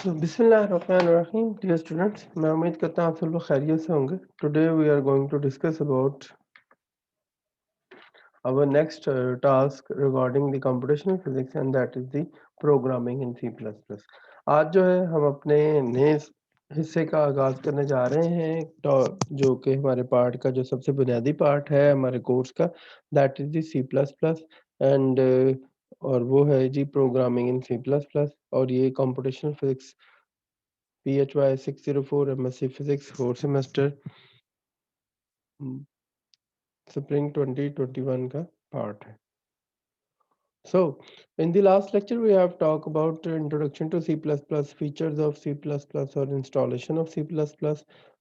بسم اللہ الرحمن الرحیم ڈیئر اسٹوڈنٹس، میں امید کرتا ہوں آپ سب لوگ خیریت سے ہوں گے. Today we are going to discuss about our next task regarding the computational physics and that is the programming in C++. آج جو ہے ہم اپنے نئے حصے کا آغاز کرنے جا رہے ہیں جو کہ ہمارے پارٹ کا جو سب سے بنیادی پارٹ ہے ہمارے کورس کا، that is the C++ and اور وہ ہے جی پروگرامنگ ان C++. اور یہ computational physics PHY 604 MSc Physics 4 semester Spring 2021 کا پارٹ ہے. So, in the last lecture we have talked about introduction to C++, features of C++ اور installation of C++.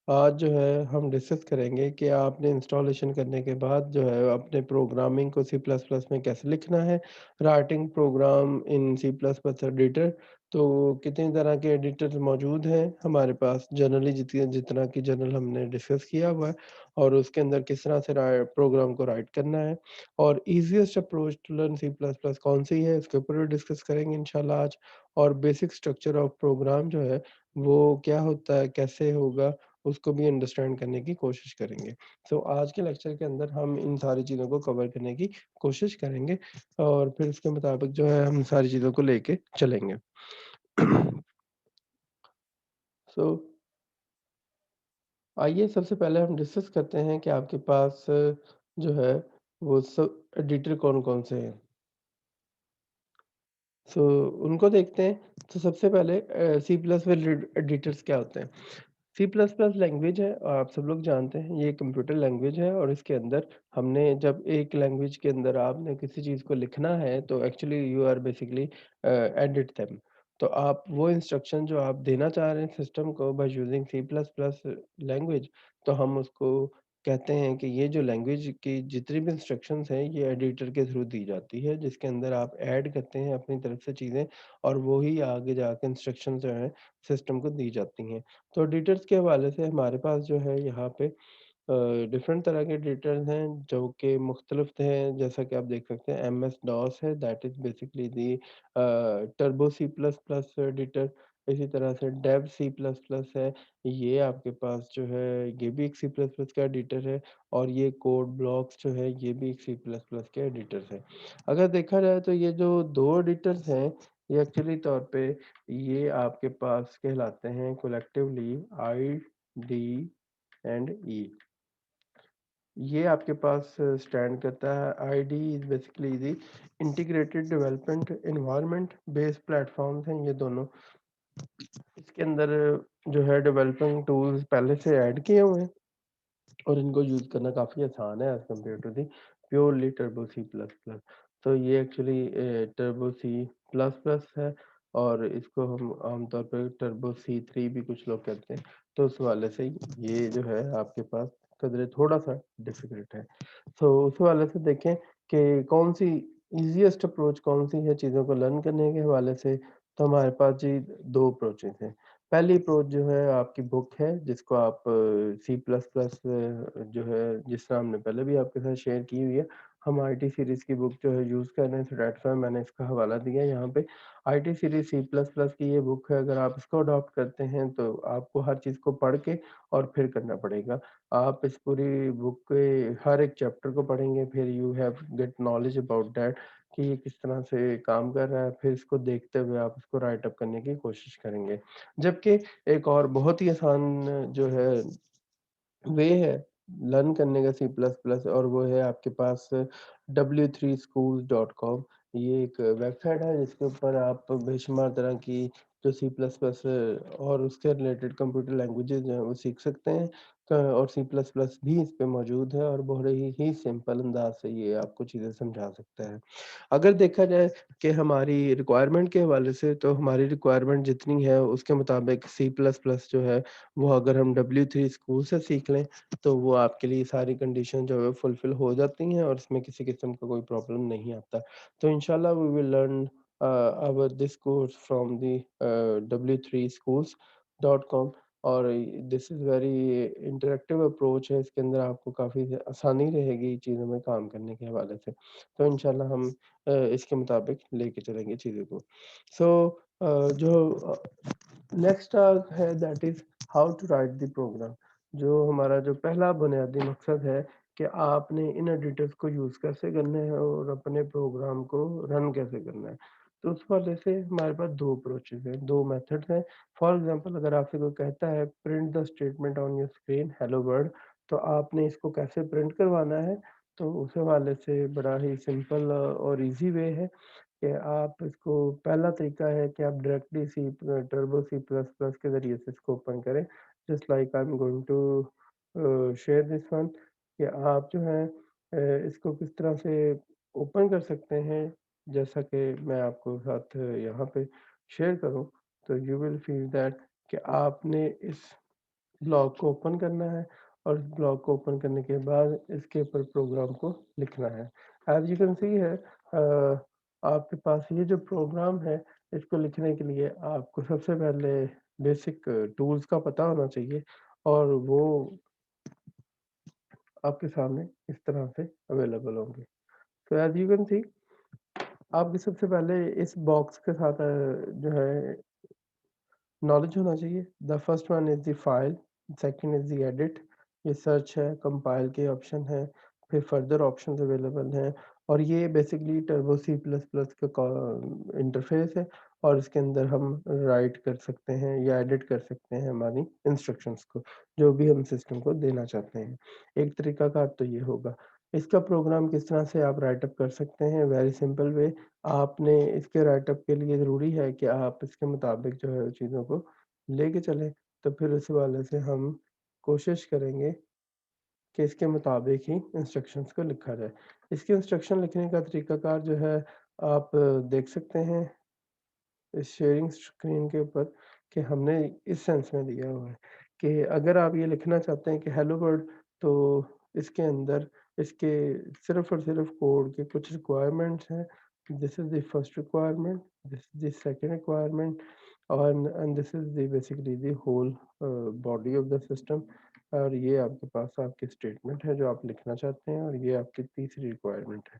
آج جو ہے ہم ڈسکس کریں گے کہ آپ نے انسٹالیشن کرنے کے بعد جو ہے اپنے پروگرامنگ کو C++ میں کیسے لکھنا ہے. رائٹنگ پروگرام ان C++ ایڈیٹر، تو کتنی طرح کے ایڈیٹر موجود ہیں ہمارے پاس جنرلی، جتنا کہ جنرل ہم نے ڈسکس کیا ہوا ہے، اور اس کے اندر کس طرح سے پروگرام کو رائٹ کرنا ہے. اور easiest approach to learn C++ کون سی ہے، اس کے اوپر بھی ڈسکس کریں گے انشاءاللہ آج. اور بیسک اسٹرکچر آف پروگرام جو ہے وہ کیا ہوتا ہے، کیسے ہوگا، اس کو بھی انڈرسٹینڈ کرنے کی کوشش کریں گے. آج کے لیکچر کے اندر ہم ان ساری چیزوں کو کور کرنے کی کوشش کریں گے اور پھر اس کے مطابق جو ہے ہم ساری چیزوں کو لے کے چلیں گے. آئیے سب سے پہلے ہم ڈسکس کرتے ہیں کہ آپ کے پاس جو ہے وہ سب ایڈیٹر کون کون سے ہیں. ان کو دیکھتے ہیں. تو سب سے پہلے C++ ایڈیٹرز کیا ہوتے ہیں. C++ لینگویج ہے، اور آپ سب لوگ جانتے ہیں یہ کمپیوٹر لینگویج ہے، اور اس کے اندر ہم نے جب ایک لینگویج کے اندر آپ نے کسی چیز کو لکھنا ہے تو actually you are basically edit them. تو آپ وہ انسٹرکشن جو آپ دینا چاہ رہے ہیں سسٹم کو بائی یوزنگ C++ لینگویج، تو ہم اس کو کہتے ہیں کہ یہ جو لینگویج کی جتنی بھی انسٹرکشنز ہیں یہ ایڈیٹر کے تھرو دی جاتی ہے، جس کے اندر آپ ایڈ کرتے ہیں اپنی طرف سے چیزیں، اور وہی آگے جا کے انسٹرکشن جو ہیں سسٹم کو دی جاتی ہیں. تو ایڈیٹرز کے حوالے سے ہمارے پاس جو ہے یہاں پہ ڈفرینٹ طرح کے ایڈیٹرز ہیں جو کہ مختلف ہیں. جیسا کہ آپ دیکھ سکتے ہیں MS-DOS ہے، that is basically the turbo C++ editor. اسی طرح سے ڈیو C++ ہے، یہ آپ کے پاس جو ہے یہ بھی ایک C++ کا ایڈیٹر ہے. اور یہ کوڈ بلاکس جو ہے یہ بھی ایک C++ کے ایڈیٹرز ہیں. اگر دیکھا جائے تو یہ جو دو ایڈیٹرز ہیں یہ ایکچولی طور پہ یہ آپ کے پاس کہلاتے ہیں کولیکٹیولی IDE. یہ آپ کے پاس اسٹینڈ کرتا ہے. IDE is basically the integrated development environment base پلیٹ فارمز ہیں یہ دونوں. اس کے اندر جو ہے ڈیولپنگ ٹولز پہلے سے ایڈ کیے ہوئے ہیں اور ان کو یوز کرنا کافی آسان ہے as compare to the purely turbo C++. تو یہ ایکچولی ٹربو C++ ہے، اور اس کو ہم عام طور پہ ٹربو C3 بھی کچھ لوگ کہتے ہیں. تو اس حوالے سے یہ جو ہے آپ کے پاس قدرے تھوڑا سا ڈیفیکلٹ ہے. اس حوالے سے دیکھیں کہ کون سی ایزیسٹ اپروچ کون سی ہے چیزوں کو لرن کرنے کے حوالے سے. تو ہمارے پاس جی دو اپروچز ہیں. پہلی اپروچ جو ہے آپ کی بک ہے، جس کو آپ C++ جو ہے جس طرح ہم نے پہلے بھی آپ کے ساتھ شیئر کی ہوئی ہے. ہم IT سیریز کی بک جو ہے یوز کر رہے ہیں، so that's why میں نے اس کا حوالہ دیا ہے یہاں پہ. IT سیریز C++ کی یہ بک ہے، اگر آپ اس کو اڈاپٹ کرتے ہیں تو آپ کو ہر چیز کو پڑھ کے اور پھر کرنا پڑے گا. آپ اس پوری بک کے ہر ایک چیپٹر کو پڑھیں گے، پھر you have get knowledge about that کہ یہ کس طرح سے کام کر رہا ہے. پھر اس کو دیکھتے ہوئے آپ اس کو رائٹ اپ کرنے کی کوشش کریں گے. جبکہ ایک اور بہت ہی آسان جو ہے وے ہے لرن کرنے کا C++، اور وہ ہے آپ کے پاس w3schools.com. یہ ایک ویب سائٹ ہے جس کے اوپر آپ بے شمار طرح کی جو C++ اور اس کے ریلیٹڈ کمپیوٹر لینگویجز ہیں وہ سیکھ سکتے ہیں. اور C++ بھی اس پہ موجود ہے، اور بہت ہی سمپل انداز سے یہ آپ کو چیزیں سمجھا سکتا ہے. اگر دیکھا جائے کہ ہماری ریکوائرمنٹ کے حوالے سے، تو ہماری ریکوائرمنٹ جتنی ہے اس کے مطابق C++ جو ہے وہ اگر ہم W3 اسکول سے سیکھ لیں تو وہ آپ کے لیے ساری کنڈیشن جو ہے فلفل ہو جاتی ہیں، اور اس میں کسی قسم کا کوئی پرابلم نہیں آتا. تو انشاءاللہ we will learn our this course from the w3schools.com. اور this is very interactive approach ہے، اس کے اندر آپ کو کافی آسانی رہے گی چیزوں میں کام کرنے کے حوالے سے. تو انشاءاللہ ہم اس کے مطابق لے کے چلیں گے چیزوں کو. جو نیکسٹ ہے that is how to write the program. جو ہمارا جو پہلا بنیادی مقصد ہے کہ آپ نے ان ایڈیٹرس کو یوز کیسے کرنا ہے اور اپنے پروگرام کو رن کیسے کرنا ہے. تو اس والے سے ہمارے پاس دو اپروچز ہیں، دو میتھڈس ہیں. فار ایگزامپل اگر آپ سے کوئی کہتا ہے print the statement on your screen hello world, تو آپ نے اس کو کیسے پرنٹ کروانا ہے. تو اس حوالے سے بڑا ہی سمپل اور ایزی وے ہے کہ آپ اس کو، پہلا طریقہ ہے کہ آپ directly turbo C plus plus کے ذریعے سے اس کو اوپن کریں. Just like I am going to share this one, کہ آپ جو ہے اس کو کس طرح سے اوپن کر سکتے ہیں. جیسا کہ میں آپ کو ساتھ یہاں پہ شیئر کروں تو یو ول فیل دیٹ کہ آپ نے اس بلاگ کو اوپن کرنا ہے اور اس بلاگ کو اوپن کرنے کے بعد اس کے اوپر پروگرام کو لکھنا ہے. ایز یو کین سی ہے آپ کے پاس یہ جو پروگرام ہے اس کو لکھنے کے لیے آپ کو سب سے پہلے بیسک ٹولز کا پتہ ہونا چاہیے، اور وہ آپ کے سامنے اس طرح سے اویلیبل ہوں گے. تو ایز یو کین سی آپ کی سب سے پہلے اس باکس کے ساتھ جو ہے نالج ہونا چاہیے. The first one is the file, second is the edit, یہ سرچ ہے، کمپائل کے آپشن ہے، پھر فردر آپشنز اویلیبل ہیں. اور یہ basically turbo C plus plus کا انٹرفیس ہے، اور اس کے اندر ہم رائٹ کر سکتے ہیں یا ایڈٹ کر سکتے ہیں ہماری انسٹرکشنز کو، جو بھی ہم سسٹم کو دینا چاہتے ہیں. ایک طریقہ کار تو یہ ہوگا. اس کا پروگرام کس طرح سے آپ رائٹ اپ کر سکتے ہیں؟ Very simple way. آپ نے اس کے رائٹ اپ کے لیے ضروری ہے کہ آپ اس کے مطابق جو ہے چیزوں کو لے کے چلیں. تو پھر اس حوالے سے ہم کوشش کریں گے کہ اس کے مطابق ہی انسٹرکشنز کو لکھا جائے. اس کی انسٹرکشن لکھنے کا طریقہ کار جو ہے آپ دیکھ سکتے ہیں اس شیئرنگ اسکرین کے اوپر، کہ ہم نے اس سینس میں دیا ہوا ہے کہ اگر آپ یہ لکھنا چاہتے ہیں کہ ہیلو ورلڈ، تو اس کے اندر اس کے صرف اور صرف کوڈ کے کچھ ریکوائرمنٹس ہیں. This is the first requirement, this is the second requirement, and this is the basically the whole body of the system. اور یہ آپ کے پاس آپ کی اسٹیٹمنٹ ہے جو آپ لکھنا چاہتے ہیں، اور یہ آپ کی تیسری ریکوائرمنٹ ہے.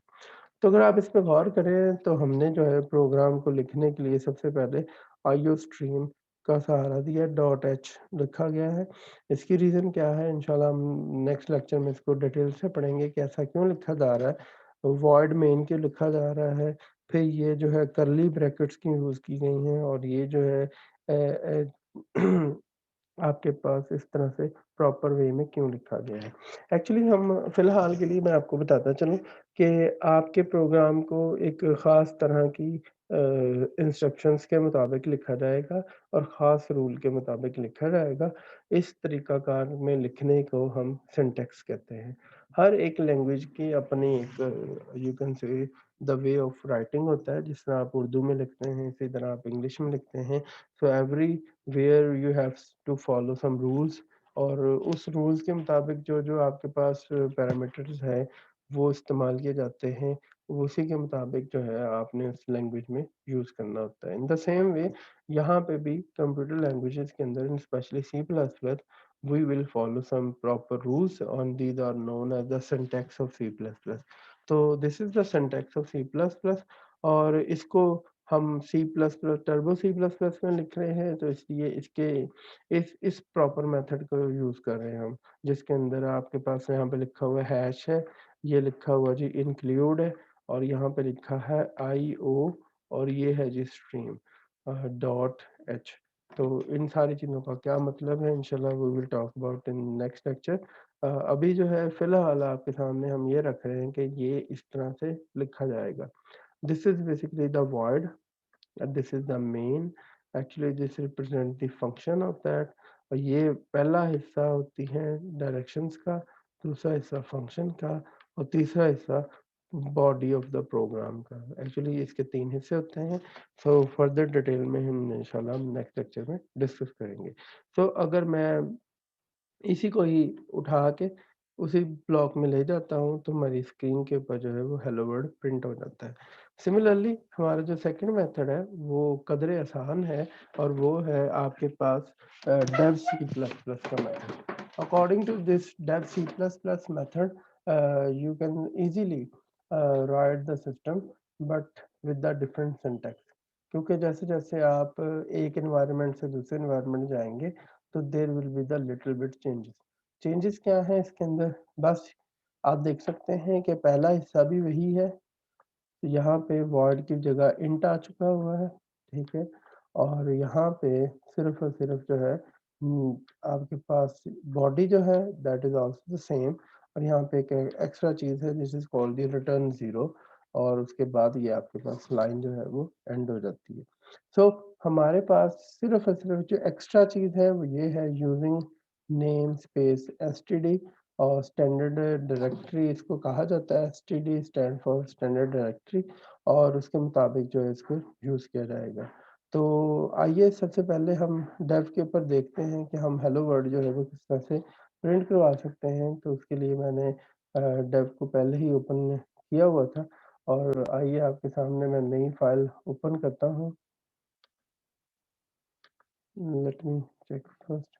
تو اگر آپ اس پہ غور کریں تو ہم نے جو ہے پروگرام کو لکھنے کے لیے سب سے پہلے آئی او اسٹریم کا سہارا دیا، ڈاٹ ایچ لکھا گیا ہے. اس کی ریزن کیا ہے انشاءاللہ ہم نیکسٹ لیکچر میں اس کو ڈیٹیل سے پڑھیں گے کہ ایسا کیوں لکھا جا رہا ہے. وائڈ مین کیوں لکھا جا رہا ہے، پھر یہ جو ہے کرلی بریکٹس کیوں یوز کی گئی ہیں، اور یہ جو ہے آپ کے پاس اس طرح سے پراپر وے میں کیوں لکھا گیا ہے. ایکچولی ہم فی الحال کے لیے میں آپ کو بتاتا چلوں کہ آپ کے پروگرام کو ایک خاص طرح کی انسٹرکشنز کے مطابق لکھا جائے گا اور خاص رول کے مطابق لکھا جائے گا. اس طریقہ کار میں لکھنے کو ہم سنٹیکس کہتے ہیں. ہر ایک لینگویج کی اپنی ایک you can say the way of writing ہوتا ہے. جس طرح آپ اردو میں لکھتے ہیں اسی طرح آپ انگلش میں لکھتے ہیں. So everywhere you have to follow some rules, اور اس رولز کے مطابق جو جو آپ کے پاس پیرامیٹرز ہیں وہ استعمال کیے جاتے ہیں، اسی کے مطابق جو ہے آپ نے اس لینگویج میں یوز کرنا ہوتا ہے. ان دا سیم وے یہاں پہ بھی کمپیوٹر لینگویجز کے اندر especially C plus plus we will follow some proper rules on these are known as the syntax of C++. تو this is the syntax of C++. اور اس کو ہم C plus plus turbo C plus plus میں لکھ رہے ہیں، تو اس لیے اس کے اس پراپر میتھڈ کو یوز کر رہے ہیں ہم، جس کے اندر آپ کے پاس یہاں پہ لکھا ہوا ہیش ہے، یہ لکھا ہوا جی انکلیوڈ ہے، اور یہاں پہ لکھا ہے آئی او، اور یہ ہے جی اسٹریم ڈاٹ ایچ. تو ان ساری چیزوں کا کیا مطلب ہے انشاءاللہ we will talk about in next lecture. ابھی جو ہے فی الحال آپ کے سامنے ہم یہ رکھ رہے ہیں کہ یہ اس طرح سے لکھا جائے گا. This is basically the void, and this is the main. Actually this represent the function of that. اور یہ پہلا حصہ ہوتی ہے ڈائریکشنز کا، دوسرا حصہ فنکشن کا، اور تیسرا حصہ باڈی آف دا پروگرام کا. ایکچولی اس کے تین حصے ہوتے ہیں. سو فردر ڈیٹیل میں ہم انشاءاللہ ہم نیکسٹ لیکچر میں ڈسکس کریں گے. سو اگر میں اسی کو ہی اٹھا کے اسی بلاک میں لے جاتا ہوں تو ہماری اسکرین کے اوپر جو ہے وہ ہیلو ورلڈ پرنٹ ہو جاتا ہے. سملرلی ہمارا جو سیکنڈ میتھڈ ہے وہ قدر آسان ہے، اور وہ ہے آپ کے پاس ڈیو سی پلس پلس کا method. According to this Dev C plus plus method you can easily write the system but with the different syntax. کیونکہ جیسے جیسے آپ ایک انوائرمنٹ سے دوسرے انوائرمنٹ جائیں گے تو there will be the little bit changes کیا ہیں اس کے اندر. بس آپ دیکھ سکتے ہیں کہ پہلا حصہ بھی وہی ہے. یہاں پہ وائڈ کی جگہ انٹ آ چکا ہوا ہے. ٹھیک ہے. اور یہاں پہ صرف اور صرف جو ہے آپ کے پاس باڈی جو ہے that is also the same. اور یہاں پہ ایک ایکسٹرا چیز ہے جس از کال دی ریٹرن زیرو. اور اس کے بعد یہ آپ کے پاس لائن جو ہے وہ اینڈ ہو جاتی ہے. سو ہمارے پاس صرف اور صرف جو ایکسٹرا چیز ہے وہ یہ ہے using namespace S T D. اور اسٹینڈرڈ ڈائریکٹری اس کو کہا جاتا ہے. S T D stand for standard directory. اور اس کے مطابق جو ہے اس کو یوز کیا جائے گا. تو آئیے سب سے پہلے ہم ڈیو کے اوپر دیکھتے ہیں کہ ہم ہیلو ورلڈ جو ہے وہ کس طرح سے پرنٹ کروا سکتے ہیں. تو اس کے لیے میں نے ڈیو کو پہلے ہی اوپن کیا ہوا تھا. اور آئیے آپ کے سامنے میں نئی فائل اوپن کرتا ہوں. Let me check first.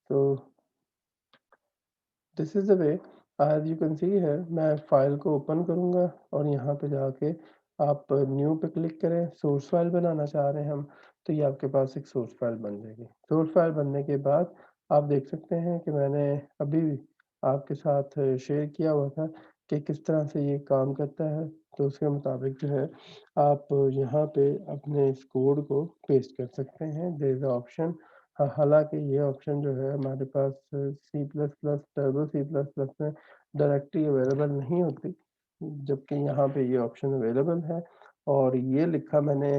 تو this is the way as you can see ہے. میں فائل کو اوپن کروں گا اور یہاں پہ جا کے آپ نیو پہ کلک کریں. سورس فائل بنانا چاہ رہے ہیں ہم تو یہ آپ کے پاس ایک سورس فائل بن جائے گی. سورس فائل بننے کے بعد آپ دیکھ سکتے ہیں کہ میں نے ابھی آپ کے ساتھ شیئر کیا ہوا تھا کہ کس طرح سے یہ کام کرتا ہے. تو اس کے مطابق جو ہے آپ یہاں پہ اپنے اس کوڈ کو پیسٹ کر سکتے ہیں. There is a option. حالانکہ یہ آپشن جو ہے ہمارے پاس C plus plus turbo C plus plus میں ڈائریکٹری اویلیبل نہیں ہوتی جبکہ یہاں پہ یہ آپشن اویلیبل ہے. اور یہ لکھا میں نے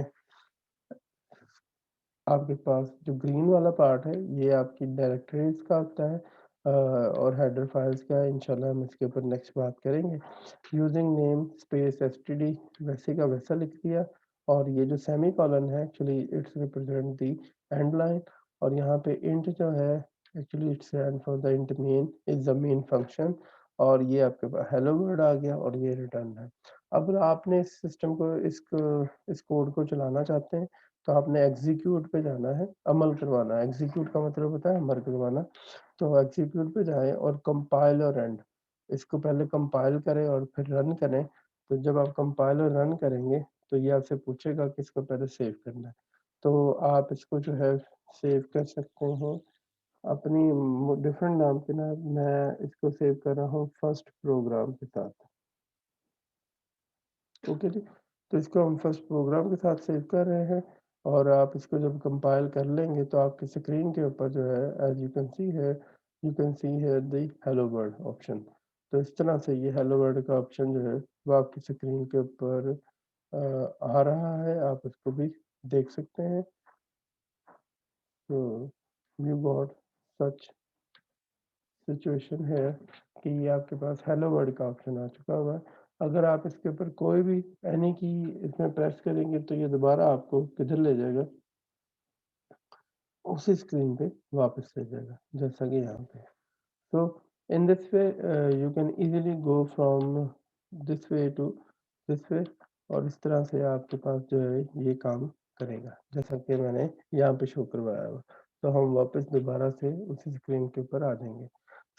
آپ کے پاس جو گرین والا پارٹ ہے یہ آپ کی ڈائریکٹریز کا آتا ہے. اور ہیڈر فائلز کا ہے. انشاءاللہ ہم اس کے اوپر نیکسٹ بات کریں گے. Using namespace S T D ویسے کا ویسا لکھ دیا. اور یہ جو سیمی کالن ہے actually it's represent the end line. اور یہاں پہ انٹ جو ہے actually it stand for the int main is the main function. اور یہ آپ کے پاس ہیلو ورڈ آ گیا اور یہ ریٹرن ہے. اب آپ نے اس سسٹم کو اس کوڈ کو چلانا چاہتے ہیں تو آپ نے ایگزیکیوٹ پہ جانا ہے. عمل کروانا ہے. ایگزیکیوٹ کا مطلب ہوتا ہے عمل کروانا. تو ایگزیکیوٹ پہ جائیں اور کمپائل اور رن اس کو پہلے کمپائل کریں اور پھر رن کریں. تو جب آپ کمپائل اور رن کریں گے تو یہ آپ سے پوچھے گا کہ اس کو پہلے سیو کرنا ہے. تو آپ اس کو جو ہے سیو کر سکتے ہیں اپنی ڈفرینٹ نام کے نام. میں اس کو سیو کر رہا ہوں فرسٹ پروگرام کے ساتھ. اوکے جی. تو اس کو ہم فرسٹ پروگرام کے ساتھ سیو کر رہے ہیں. اور آپ اس کو جب کمپائل کر لیں گے تو آپ کی اسکرین کے اوپر جو ہے ایز یو کین سی ہے دی ہیلو ورلڈ آپشن. تو اس طرح سے یہ ہیلو ورلڈ کا آپشن جو ہے وہ آپ کی اسکرین کے اوپر آ رہا ہے. آپ اس کو بھی دیکھ سکتے ہیں. تو یو گاٹ سچ سچویشن ہے کہ یہ آپ کے پاس ہیلو ورلڈ کا آپشن آ چکا ہوا ہے. اگر آپ اس کے اوپر کوئی بھی اینی کی اس میں پریس کریں گے تو یہ دوبارہ آپ کو کدھر لے جائے گا اسی اسکرین پہ واپس لے جائے گا جیسا کہ یہاں پہ. So in this way you can easily go from this way to this way. اور اس طرح سے آپ کے پاس جو ہے یہ کام کرے گا جیسا کہ میں نے یہاں پہ شو کروایا ہوا. تو ہم واپس دوبارہ سے اسی اسکرین کے اوپر آ جائیں گے.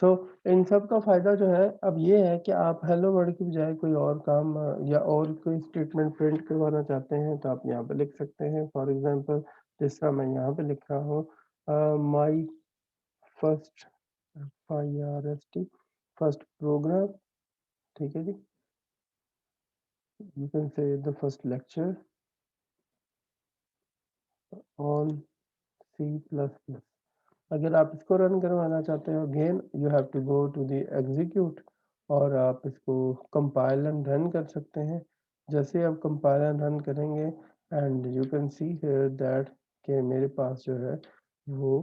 تو ان سب کا فائدہ جو ہے اب یہ ہے کہ آپ ہیلو ورڈ کی بجائے کوئی اور کام یا اور کوئی اسٹیٹمنٹ پرنٹ کروانا چاہتے ہیں تو آپ یہاں پہ لکھ سکتے ہیں. فار ایگزامپل جس طرح میں یہاں پہ لکھ رہا ہوں my first FIRST first program. ٹھیک ہے جی. You can say the first lecture on C plus plus. اگر آپ اس کو رن کروانا چاہتے ہیں again you have to go to the execute اور آپ اس کو کمپائل اینڈ رن کر سکتے ہیں. جیسے آپ کمپائل اینڈ رن کریں گے and you can see here that کہ میرے پاس جو ہے وہ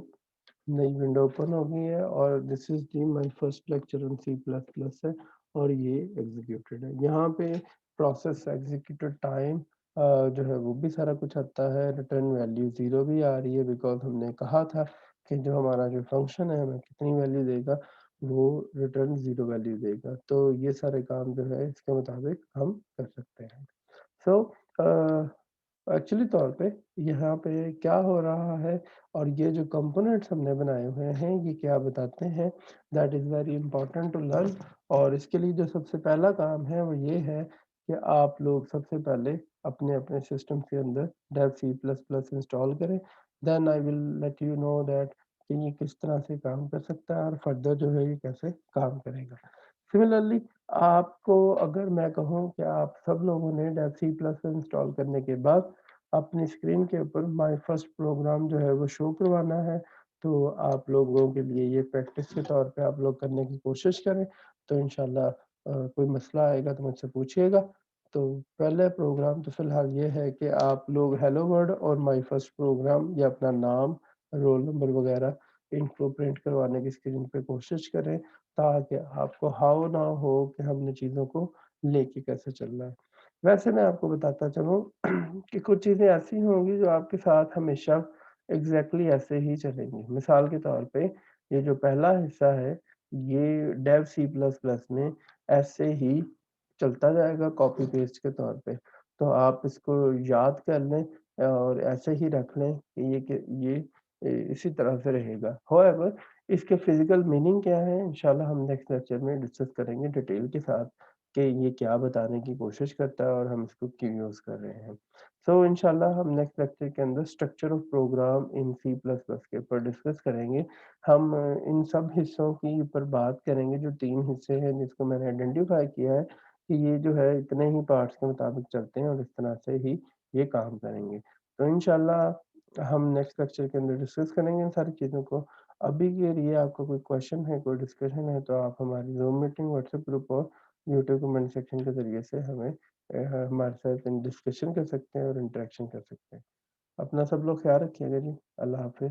نئی ونڈو اوپن ہو گئی ہے اور this is the my first lecture on C plus plus ہے اور یہ ایگزیکیوٹیڈ ہے. یہاں پہ پروسیس ایگزیکیوٹیڈ ٹائم جو ہے وہ بھی سارا کچھ آتا ہے. ریٹرن ویلیو 0 بھی آ رہی ہے بیکاز ہم نے کہا تھا کہ جو ہمارا جو فنکشن ہے ہمیں کتنی ویلیو دے گا وہ ریٹرن 0 ویلیو دے گا. تو یہ سارے کام جو ہے اس کے مطابق ہم کر سکتے ہیں. سو ایکچولی طور پہ یہاں پہ کیا ہو رہا ہے اور یہ جو کمپوننٹس ہم نے بنائے ہوئے ہیں یہ کیا بتاتے ہیں that is very important to learn. اور اس کے لیے جو سب سے پہلا کام ہے وہ یہ ہے کہ آپ لوگ سب سے پہلے اپنے اپنے سسٹم کے اندر Dev C plus plus install کریں. Then I will let you know that کہ یہ کس طرح سے کام کر سکتا ہے اور فردر جو ہے یہ کیسے کام کرے گا. سملرلی آپ کو اگر میں کہوں کہ آپ سب لوگوں نے ڈیو سی پلس انسٹال کرنے کے بعد اپنی اسکرین کے اوپر مائی فرسٹ پروگرام جو ہے وہ شو کروانا ہے، تو آپ لوگوں کے لیے یہ پریکٹس کے طور پہ آپ لوگ کرنے کی کوشش کریں. تو انشاءاللہ کوئی مسئلہ آئے گا تو مجھ سے پوچھیے گا. تو پہلے پروگرام تو فی الحال یہ ہے کہ آپ لوگ ہیلو ورڈ اور مائی فرسٹ پروگرام یا اپنا نام، رول نمبر وغیرہ ان کو پرنٹ کروانے کی اسکرین پہ کوشش کریں، تاکہ آپ کو ہاؤ نہ ہو کہ ہم نے چیزوں کو لے کے کیسے چلنا ہے. ویسے میں آپ کو بتاتا چلوں کہ کچھ چیزیں ایسی ہوں گی جو آپ کے ساتھ ہمیشہ ایگزیکٹلی ایسے ہی چلیں گی. مثال کے طور پہ یہ جو پہلا حصہ ہے یہ ڈیو سی پلس پلس میں ایسے ہی چلتا جائے گا کاپی پیسٹ کے طور پہ. تو آپ اس کو یاد کر لیں اور ایسے ہی رکھ لیں کہ یہ اسی طرح سے رہے گا. ہوویور اس کے فزیکل میننگ کیا ہے انشاءاللہ ہم نیکسٹ لیکچر میں ڈسکس کریں گے ڈیٹیل کے ساتھ کہ یہ کیا بتانے کی کوشش کرتا ہے اور ہم اس کو کیوں یوز کر رہے ہیں. سو انشاءاللہ ہم نیکسٹ لیکچر کے اندر structure of program in C plus plus کے اوپر ڈسکس کریں گے. ہم ان سب حصوں کی اوپر بات کریں گے جو 3 حصے ہیں جس کو میں نے آئیڈینٹیفائی کیا ہے کہ یہ جو ہے اتنے ہی پارٹس کے مطابق چلتے ہیں اور اس طرح سے ہی یہ کام کریں گے. تو انشاءاللہ ہم نیکسٹ لیکچر کے اندر ڈسکس کریں گے ان ساری چیزوں کو. ابھی کے لیے آپ کا کوئی کویشچن ہے، کوئی ڈسکشن ہے، تو آپ ہماری zoom meeting, what's app group اور یوٹیوب کمنٹ سیکشن کے ذریعے سے ہمیں ہمارے ساتھ ڈسکشن کر سکتے ہیں اور انٹریکشن کر سکتے ہیں. اپنا سب لوگ خیال رکھیے گا جی. اللہ حافظ.